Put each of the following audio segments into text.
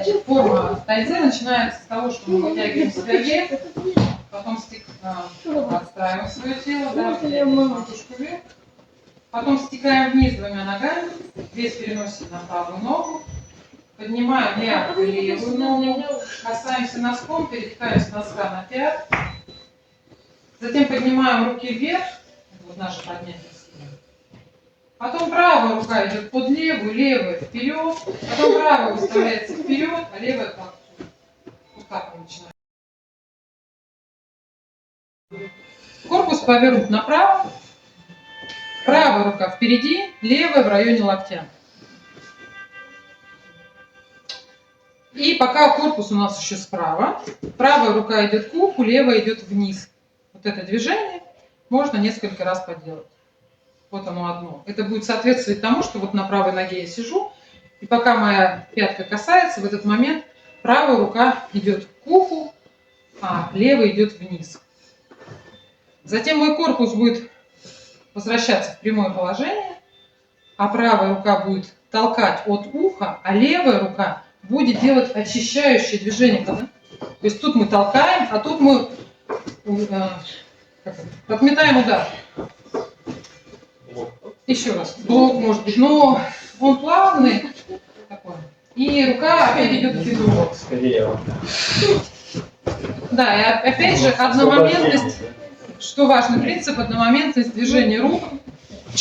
Значит, форма тайцзи начинается с того, что мы вытягиваем себя вверх, потом отстраиваем свое тело, да, вытягиваем макушку вверх, потом стекаем вниз двумя ногами, вес переносим на правую ногу, поднимаем мягко левую ногу, касаемся носком, перетекаем с носка на пят, затем поднимаем руки вверх, вот наше поднятие. Потом правая рука идет под левую, левая вперед, потом правая выставляется вперед, а левая к локтю. Вот так мы начинаем. Корпус повернут направо, правая рука впереди, левая в районе локтя. И пока корпус у нас еще справа, правая рука идет к уху, левая идет вниз. Вот это движение можно несколько раз поделать. Вот оно одно. Это будет соответствовать тому, что вот на правой ноге я сижу, и пока моя пятка касается, в этот момент правая рука идет к уху, а левая идет вниз. Затем мой корпус будет возвращаться в прямое положение, а правая рука будет толкать от уха, а левая рука будет делать очищающее движение. То есть тут мы толкаем, а тут мы отметаем удар. Еще раз. Блок может быть, но он плавный такой. И рука опять идет в бедро. Да, и опять же одномоментность, что важный принцип, одномоментность движения рук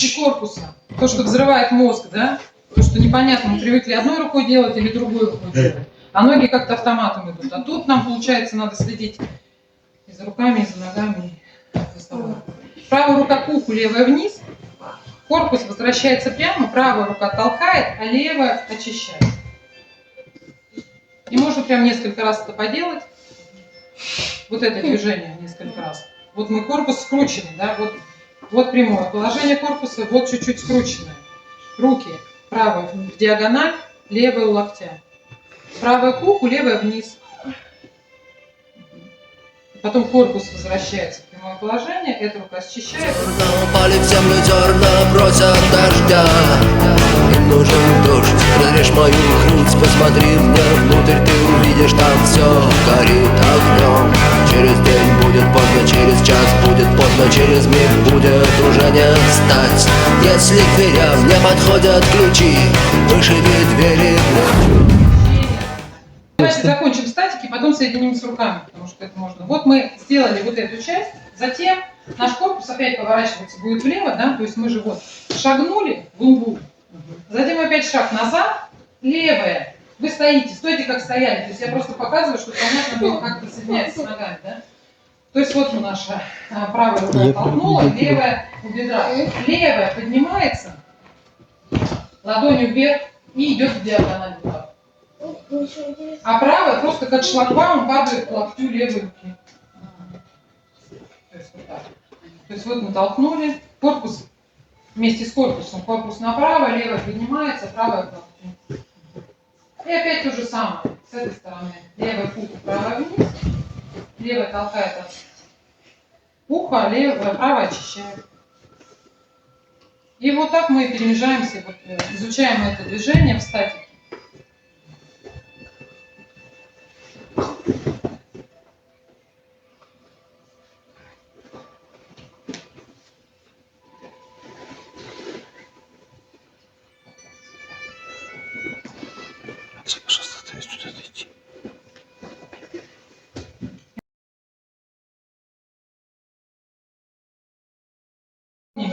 и корпуса. То, что взрывает мозг, да? То, что непонятно, мы привыкли одной рукой делать или другой рукой делать. А ноги как-то автоматом идут. А тут нам, получается, надо следить и за руками, и за ногами. Правая рука к уху, левая вниз. Корпус возвращается прямо, правая рука толкает, а левая очищает. И можно прям несколько раз это поделать. Вот это движение несколько раз. Вот мой корпус скрученный, да, вот прямое положение корпуса, вот чуть-чуть скрученное. Руки правая в диагональ, левая у локтя. Правая к уху, левая вниз. Потом корпус возвращается в прямое положение, эта рука счищает. Упали в землю зерна, просят дождя. Им нужен дождь, разрежь мою грудь, посмотри мне внутрь, ты увидишь, там все горит огнем. Через день будет поздно, через час будет поздно, через миг будет уже не встать. Если к дверям не подходят ключи, вышиби двери. Давайте закончим статики, потом соединим с руками, потому что это можно. Вот мы сделали вот эту часть, затем наш корпус опять поворачиваться будет влево, да, то есть мы же вот шагнули в лумбу, затем опять шаг назад, левая, вы стоите, стойте как стояли, то есть я просто показываю, чтобы понятно было, как это соединяется с ногами, да. То есть вот наша правая рука толкнула, левая у бедра, левая поднимается ладонью вверх и идет в диагональ. А правая просто как шлагбаум падает к локтю левой руки. То есть вот так. То есть вот мы толкнули, корпус вместе с корпусом, корпус направо, левая поднимается, правая к локтю. И опять то же самое с этой стороны. Левая к уху, правая вниз, левая толкает от уха, левая, правая очищает. И вот так мы перемежаемся, вот, изучаем это движение в статике.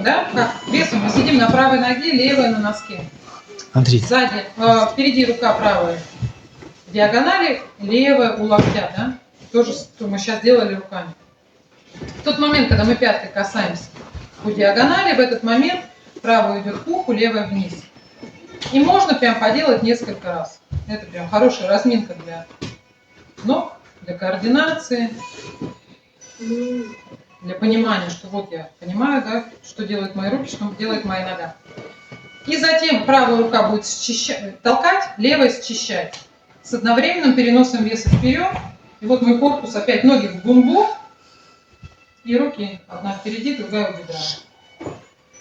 Да? Как весом мы сидим на правой ноге, левая на носке. Андрей. Сзади, впереди рука правая в диагонали, левая у локтя, да? То же, что мы сейчас делали руками. В тот момент, когда мы пяткой касаемся по диагонали, в этот момент правая идет к уху, левая вниз. И можно прям поделать несколько раз. Это прям хорошая разминка для ног, для координации. Для понимания, что вот я понимаю, да, что делают мои руки, что делает моя нога. И затем правая рука будет толкать, левая счищать. С одновременным переносом веса вперед. И вот мой корпус, опять ноги в гумбу. И руки, одна впереди, другая у бедра.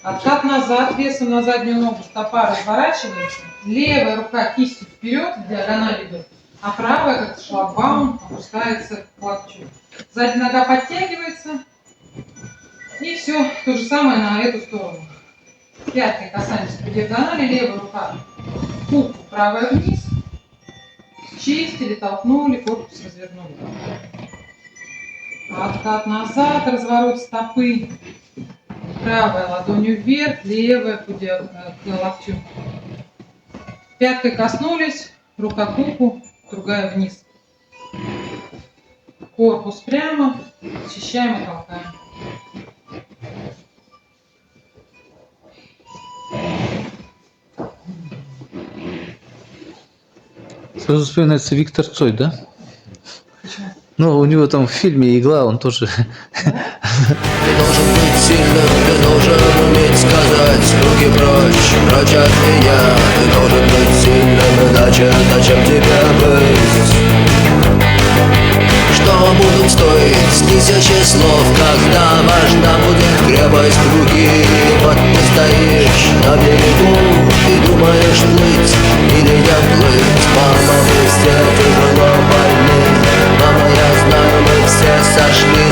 Откат назад, весом на заднюю ногу, стопа разворачивается. Левая рука кистью вперед, в диагональ идет. а правая, как шлагбаум, опускается к локтю. Задняя нога подтягивается. И все то же самое на эту сторону. Пяткой касаемся по диагонали, левая рука кубку, правая вниз. Чистили, толкнули, корпус развернули. Откат назад, разворот стопы. Правая ладонью вверх, левая к локтю. Пяткой коснулись, рука к кубку, другая вниз. Корпус прямо, очищаем и толкаем. Сразу вспоминается Виктор Цой, да? Почему? Ну, у него там в фильме «Игла» он тоже... Ты должен быть сильным, ты должен уметь сказать руки прочь от меня. Ты должен быть сильным, иначе зачем тебе быть? Что будут стоить тысячи слов, когда важна будет крепость руки? Вот ты стоишь на берегу и думаешь плыть или не плыть. Мама, мы все тяжело больны, мама, я знаю, мы все сошли